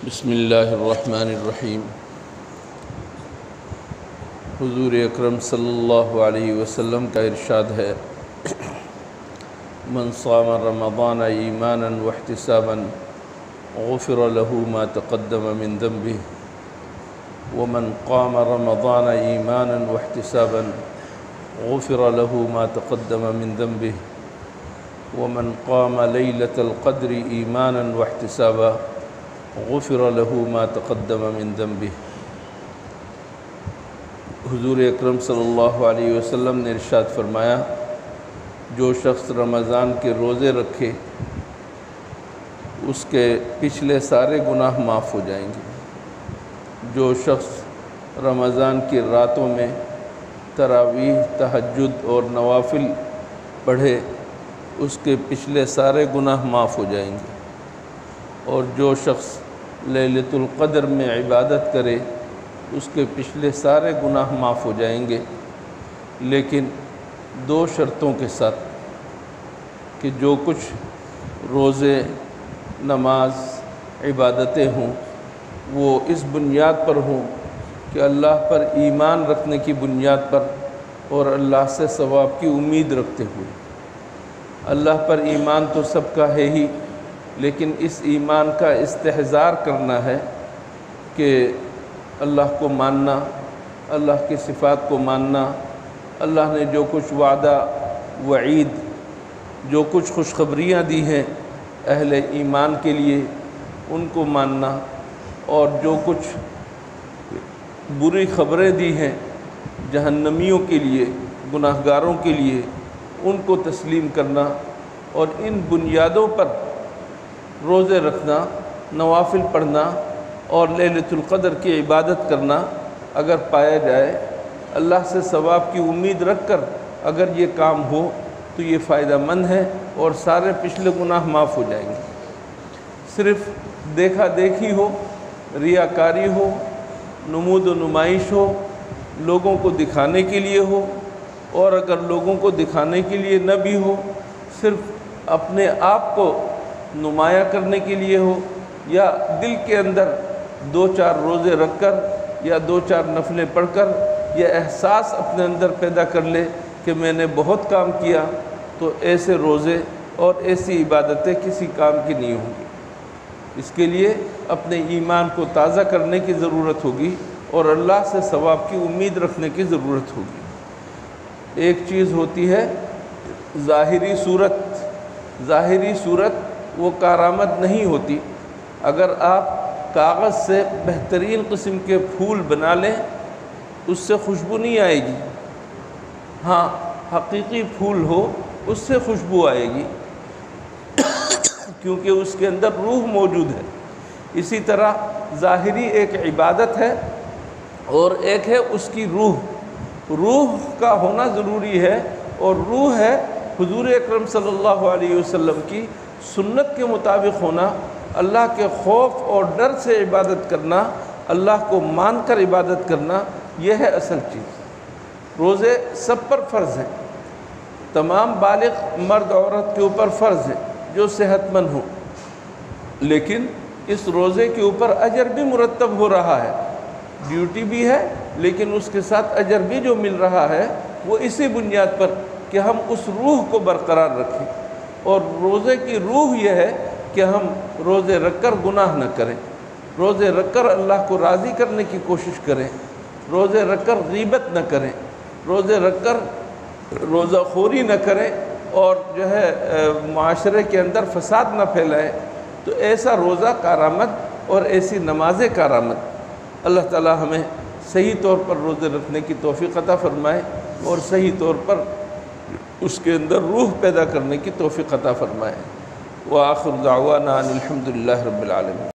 بسم اللہ الرحمن الرحیم۔ حضور اکرم صلی اللہ علیہ وسلم کا ارشاد ہے، من صام رمضان ایمانا واحتسابا غفر له ما تقدم من ذنبه ومن قام رمضان ایمانا واحتسابا غفر له ما تقدم من ذنبه ومن قام ليلة القدر ایمانا واحتسابا غفر له ما تقدم من ذنبه۔ حضور اکرم صلی اللہ علیہ وسلم نے ارشاد فرمایا، جو شخص رمضان کے روزے رکھے اس کے پچھلے سارے گناہ معاف ہو جائیں گے۔ جو شخص رمضان کی راتوں میں تراویح، تہجد اور نوافل پڑھے اس کے پچھلے سارے گناہ معاف ہو جائیں گے، اور جو شخص لیلۃ القدر میں عبادت کرے اس کے پچھلے سارے گناہ معاف ہو جائیں گے، لیکن دو شرطوں کے ساتھ کہ جو کچھ روزے، نماز، عبادتیں ہوں وہ اس بنیاد پر ہوں کہ اللہ پر ایمان رکھنے کی بنیاد پر اور اللہ سے ثواب کی امید رکھتے ہوئے۔ اللہ پر ایمان تو سب کا ہے ہی، لیکن اس ایمان کا استحضار کرنا ہے کہ اللہ کو ماننا، اللہ کی صفات کو ماننا، اللہ نے جو کچھ وعدہ، وعید، جو کچھ خوشخبریاں دی ہیں اہل ایمان کے لیے ان کو ماننا، اور جو کچھ بری خبریں دی ہیں جہنمیوں کے لیے، گناہگاروں کے لیے، ان کو تسلیم کرنا، اور ان بنیادوں پر روزے رکھنا، نوافل پڑھنا اور لیلۃ القدر کی عبادت کرنا اگر پایا جائے، اللہ سے ثواب کی امید رکھ کر اگر یہ کام ہو تو یہ فائدہ مند ہے اور سارے پچھلے گناہ معاف ہو جائیں گے۔ صرف دیکھا دیکھی ہو، ریاکاری ہو، نمود و نمائش ہو، لوگوں کو دکھانے کے لیے ہو، اور اگر لوگوں کو دکھانے کے لیے نہ بھی ہو، صرف اپنے آپ کو نمایاں کرنے کے لیے ہو، یا دل کے اندر دو چار روزے رکھ کر یا دو چار نفلیں پڑھ کر یہ احساس اپنے اندر پیدا کر لے کہ میں نے بہت کام کیا، تو ایسے روزے اور ایسی عبادتیں کسی کام کی نہیں ہوں گی۔ اس کے لیے اپنے ایمان کو تازہ کرنے کی ضرورت ہوگی اور اللہ سے ثواب کی امید رکھنے کی ضرورت ہوگی۔ ایک چیز ہوتی ہے ظاہری صورت، ظاہری صورت وہ کارآمد نہیں ہوتی۔ اگر آپ کاغذ سے بہترین قسم کے پھول بنا لیں اس سے خوشبو نہیں آئے گی، ہاں حقیقی پھول ہو اس سے خوشبو آئے گی کیونکہ اس کے اندر روح موجود ہے۔ اسی طرح ظاہری ایک عبادت ہے اور ایک ہے اس کی روح۔ روح کا ہونا ضروری ہے، اور روح ہے حضور اکرم صلی اللہ علیہ وسلم کی سنت کے مطابق ہونا، اللہ کے خوف اور ڈر سے عبادت کرنا، اللہ کو مان کر عبادت کرنا، یہ ہے اصل چیز۔ روزے سب پر فرض ہیں، تمام بالغ مرد عورت کے اوپر فرض ہیں جو صحت مند ہوں، لیکن اس روزے کے اوپر اجر بھی مرتب ہو رہا ہے، ڈیوٹی بھی ہے لیکن اس کے ساتھ اجر بھی جو مل رہا ہے وہ اسی بنیاد پر کہ ہم اس روح کو برقرار رکھیں۔ اور روزے کی روح یہ ہے کہ ہم روزے رکھ کر گناہ نہ کریں، روزے رکھ کر اللہ کو راضی کرنے کی کوشش کریں، روزے رکھ کر غیبت نہ کریں، روزے رکھ کر روزہ خوری نہ کریں، اور جو ہے معاشرے کے اندر فساد نہ پھیلائیں۔ تو ایسا روزہ کارآمد اور ایسی نمازیں کارآمد۔ اللہ تعالی ہمیں صحیح طور پر روزے رکھنے کی توفیق عطا فرمائے اور صحیح طور پر اس کے اندر روح پیدا کرنے کی توفیق عطا فرمائے۔ وآخر دعوانا ان الحمد للہ رب العالمین۔